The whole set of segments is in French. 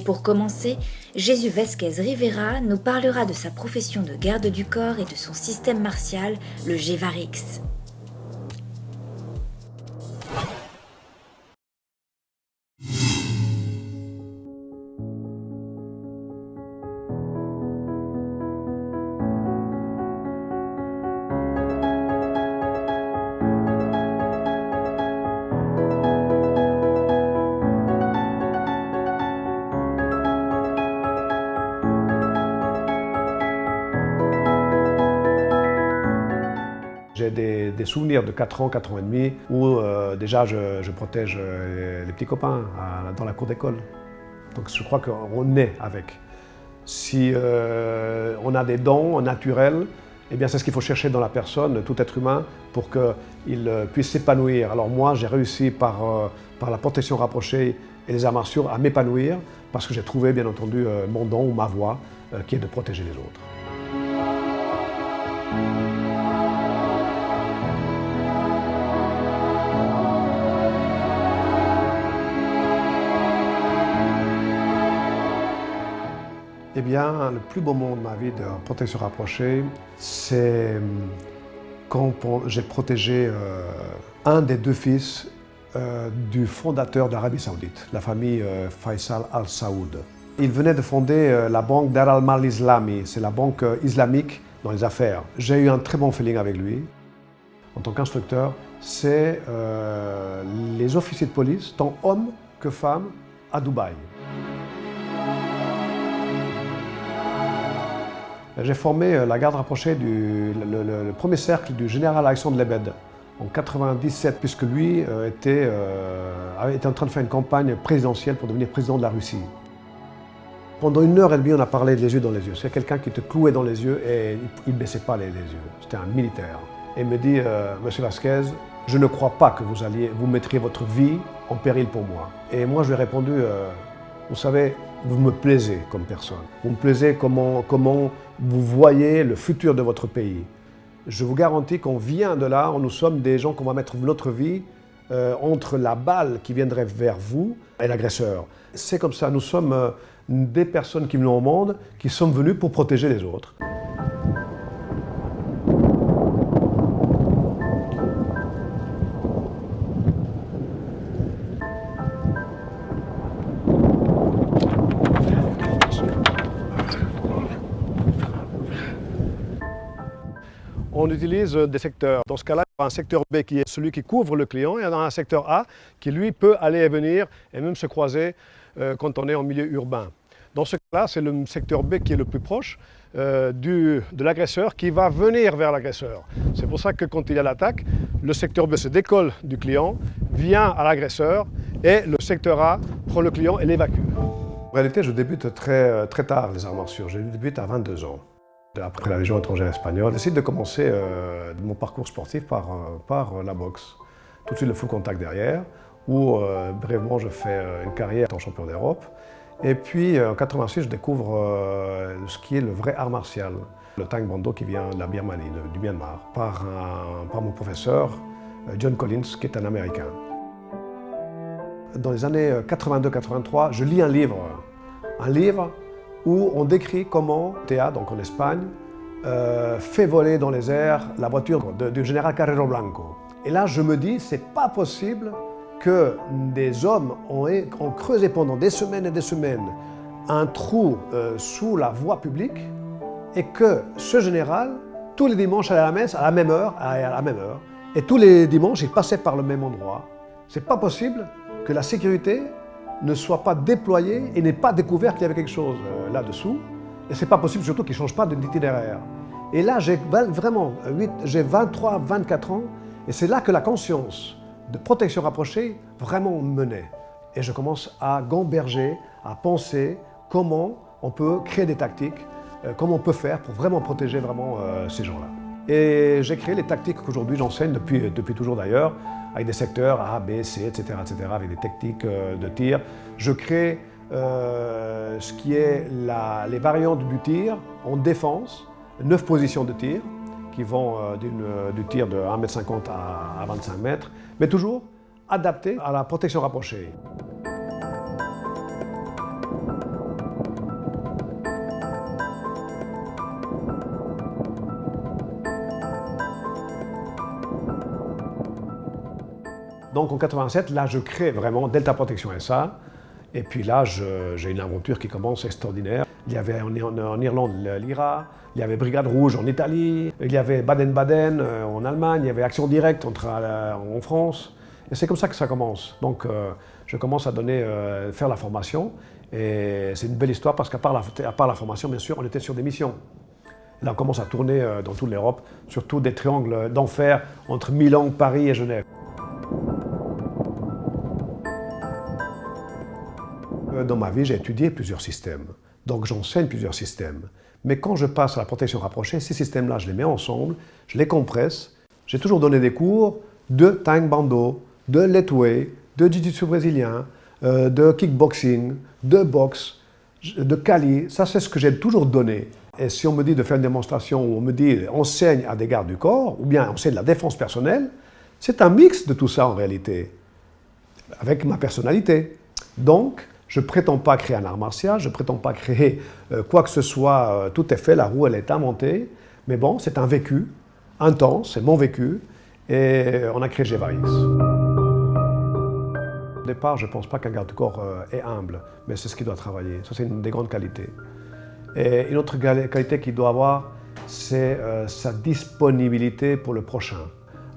Pour commencer, Jesús Vázquez Rivera nous parlera de sa profession de garde du corps et de son système martial, le G-Varix. J'ai des souvenirs de 4 ans, 4 ans et demi, où déjà je protège les petits copains dans la cour d'école. Donc je crois qu'on naît avec. Si on a des dons naturels, eh bien c'est ce qu'il faut chercher dans la personne, tout être humain, pour qu'il puisse s'épanouir. Alors moi, j'ai réussi par la protection rapprochée et les arts martiaux à m'épanouir, parce que j'ai trouvé, bien entendu, mon don ou ma voie, qui est de protéger les autres. Eh bien, le plus beau moment de ma vie de protection rapprochée, c'est quand j'ai protégé un des deux fils du fondateur d'Arabie Saoudite, la famille Faisal Al Saoud. Il venait de fonder la banque Dar al-Mal Islami, c'est la banque islamique dans les affaires. J'ai eu un très bon feeling avec lui. En tant qu'instructeur, c'est les officiers de police, tant hommes que femmes, à Dubaï. J'ai formé la garde rapprochée le premier cercle du général Alexandre Lebed en 1997, puisque lui était en train de faire une campagne présidentielle pour devenir président de la Russie. Pendant 1h30, on a parlé les yeux dans les yeux. C'est quelqu'un qui te clouait dans les yeux et il ne baissait pas les yeux. C'était un militaire. Et il me dit, Monsieur Vázquez, je ne crois pas que vous mettriez votre vie en péril pour moi. Et moi, je lui ai répondu, vous savez, vous me plaisez comme personne. Vous me plaisez comment vous voyez le futur de votre pays. Je vous garantis qu'on vient de là, nous sommes des gens qu'on va mettre notre vie entre la balle qui viendrait vers vous et l'agresseur. C'est comme ça, nous sommes des personnes qui venons au monde, qui sommes venues pour protéger les autres. On utilise des secteurs. Dans ce cas-là, il y a un secteur B qui est celui qui couvre le client et il y a un secteur A qui, lui, peut aller et venir et même se croiser quand on est en milieu urbain. Dans ce cas-là, c'est le secteur B qui est le plus proche de l'agresseur qui va venir vers l'agresseur. C'est pour ça que quand il y a l'attaque, le secteur B se décolle du client, vient à l'agresseur et le secteur A prend le client et l'évacue. En réalité, je débute très tard les arts martiaux. Je débute à 22 ans. Après la Légion étrangère espagnole, je décide de commencer mon parcours sportif par la boxe. Tout de suite le full contact derrière, où brièvement je fais une carrière en champion d'Europe. Et puis en 86, je découvre ce qui est le vrai art martial, le taekwondo qui vient de la Birmanie, du Myanmar, par mon professeur John Collins, qui est un Américain. Dans les années 82-83, je lis un livre où on décrit comment Tea, donc en Espagne, fait voler dans les airs la voiture du général Carrero Blanco. Et là, je me dis, c'est pas possible que des hommes ont creusé pendant des semaines et des semaines un trou sous la voie publique et que ce général, tous les dimanches allait à la messe à la même heure, et tous les dimanches, il passait par le même endroit. C'est pas possible que la sécurité ne soit pas déployée et n'ait pas découvert qu'il y avait quelque chose là-dessous. Et c'est pas possible surtout qu'il ne change pas d'itinéraire. Et là, j'ai 23, 24 ans, et c'est là que la conscience de protection rapprochée vraiment me naît. Et je commence à gamberger, à penser comment on peut créer des tactiques, comment on peut faire pour vraiment protéger vraiment ces gens-là. Et j'ai créé les tactiques qu'aujourd'hui j'enseigne depuis toujours d'ailleurs, avec des secteurs A, B, C, etc., avec des techniques de tir. Je crée ce qui est les variantes du tir en défense, 9 positions de tir, qui vont du tir de 1,50 m à 25 mètres, mais toujours adaptées à la protection rapprochée. Donc en 87, là, je crée vraiment Delta Protection SA. Et puis là, j'ai une aventure qui commence extraordinaire. Il y avait en Irlande l'IRA, il y avait Brigade Rouge en Italie, il y avait Baden-Baden en Allemagne, il y avait Action Directe en France. Et c'est comme ça que ça commence. Donc je commence à faire la formation. Et c'est une belle histoire parce qu'à part la formation, bien sûr, on était sur des missions. Et là, on commence à tourner dans toute l'Europe, surtout des triangles d'enfer entre Milan, Paris et Genève. Dans ma vie, j'ai étudié plusieurs systèmes. Donc j'enseigne plusieurs systèmes. Mais quand je passe à la protection rapprochée, ces systèmes-là, je les mets ensemble, je les compresse. J'ai toujours donné des cours de taekwondo, de letway, de jiu-jitsu brésilien, de kickboxing, de boxe, de kali. Ça, c'est ce que j'ai toujours donné. Et si on me dit de faire une démonstration où on me dit enseigne à des gardes du corps, ou bien enseigne la défense personnelle, c'est un mix de tout ça en réalité, avec ma personnalité. Donc, je ne prétends pas créer un art martial, je ne prétends pas créer quoi que ce soit, tout est fait, la roue elle est inventée, mais bon, c'est un vécu intense, c'est mon vécu, et on a créé Gevarix. Au départ, je ne pense pas qu'un garde du corps est humble, mais c'est ce qu'il doit travailler, ça c'est une des grandes qualités. Et une autre qualité qu'il doit avoir, c'est sa disponibilité pour le prochain,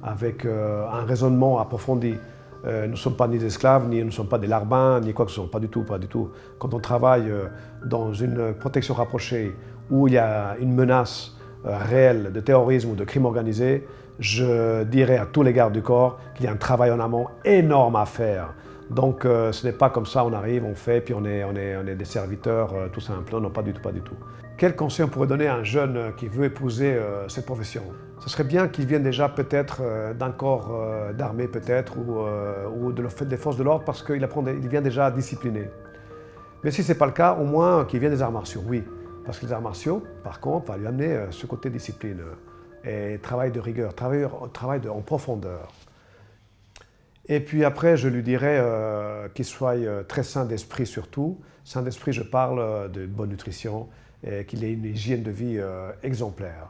avec un raisonnement approfondi. Nous ne sommes pas ni des esclaves, ni nous ne sommes pas des larbins, ni quoi que ce soit, pas du tout, pas du tout. Quand on travaille dans une protection rapprochée où il y a une menace réelle de terrorisme ou de crime organisé, je dirais à tous les gardes du corps qu'il y a un travail en amont énorme à faire. Donc ce n'est pas comme ça, on arrive, on fait, puis on est des serviteurs tout simples. Non, pas du tout, pas du tout. Quel conseil on pourrait donner à un jeune qui veut épouser cette profession? Ce serait bien qu'il vienne déjà peut-être d'un corps d'armée peut-être ou des forces de l'ordre parce qu'il vient déjà discipliné. Mais si ce n'est pas le cas, au moins qu'il vienne des arts martiaux, oui. Parce que les arts martiaux, par contre, va lui amener ce côté discipline et travail de rigueur, travail en profondeur. Et puis après, je lui dirais qu'il soit très sain d'esprit surtout. Sain d'esprit, je parle de bonne nutrition et qu'il ait une hygiène de vie exemplaire.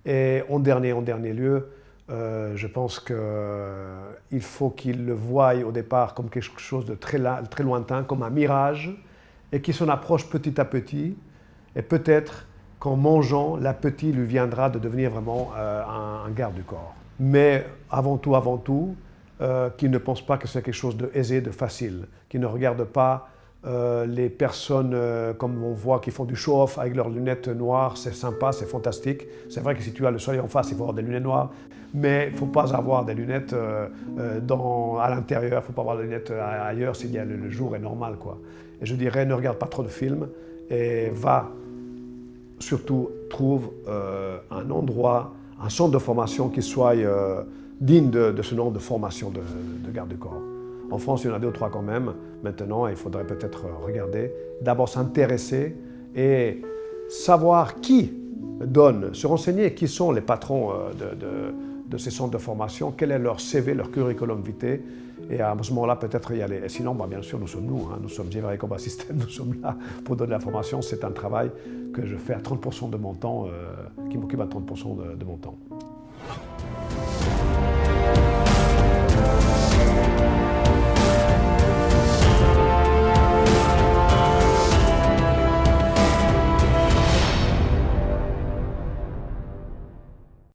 Et en dernier lieu, je pense qu'il faut qu'il le voie au départ comme quelque chose de très lointain, comme un mirage, et qu'il s'en approche petit à petit. Et peut-être qu'en mangeant, l'appétit lui viendra de devenir vraiment un garde du corps. Mais avant tout, qu'il ne pense pas que c'est quelque chose d'aisé, de facile, qu'il ne regarde pas les personnes comme on voit qui font du show-off avec leurs lunettes noires, c'est sympa, c'est fantastique. C'est vrai que si tu as le soleil en face, il faut avoir des lunettes noires, mais il ne faut pas avoir des lunettes à l'intérieur, il ne faut pas avoir des lunettes ailleurs si le jour est normal, quoi. Et je dirais, ne regarde pas trop de films et trouve un endroit, un centre de formation qui soit digne de ce nom de formation de garde du corps. En France, il y en a 2 ou 3 quand même. Maintenant, il faudrait peut-être regarder, d'abord s'intéresser et savoir qui donne, se renseigner qui sont les patrons de ces centres de formation, quel est leur CV, leur curriculum vitae. Et à ce moment-là, peut-être y aller. Et sinon, bien sûr, nous sommes nous sommes Gevarix Combat System, nous sommes là pour donner la formation. C'est un travail que je fais à 30% de mon temps, qui m'occupe à 30% de mon temps.